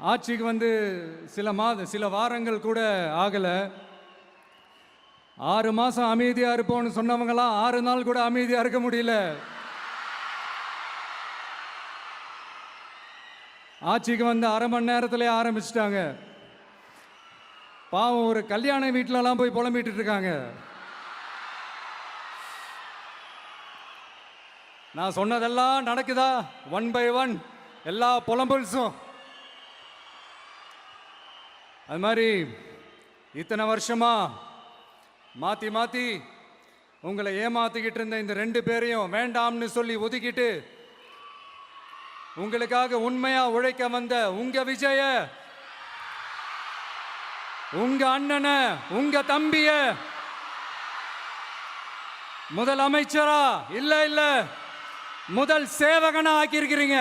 ஆட்சிக்கு வந்து சில வாரங்கள் கூட ஆகலை. 6 மாதம் அமைதியாக இருப்போம்னு சொன்னவங்களாம் 6 நாள் கூட அமைதியாக இருக்க முடியல. ஆட்சிக்கு வந்து அரை மணி நேரத்திலே ஆரம்பிச்சிட்டாங்க. பாவம், ஒரு கல்யாண வீட்டிலலாம் போய் புலம்பிட்டு இருக்காங்க. நான் சொன்னதெல்லாம் நடக்குதா? 1 by 1 எல்லா புலம்பல்ஸும். அது மாதிரி இத்தனை வருஷமா மாற்றி மாற்றி உங்களை ஏமாத்திக்கிட்டு இருந்த இந்த 2 பேரையும் வேண்டாம்னு சொல்லி ஒதுக்கிட்டு உங்களுக்காக உண்மையா உழைக்க வந்த உங்க விஜய, உங்க அண்ணனை, உங்க தம்பிய முதல் அமைச்சரா இல்ல முதல் சேவகனா ஆக்கியிருக்கிறீங்க.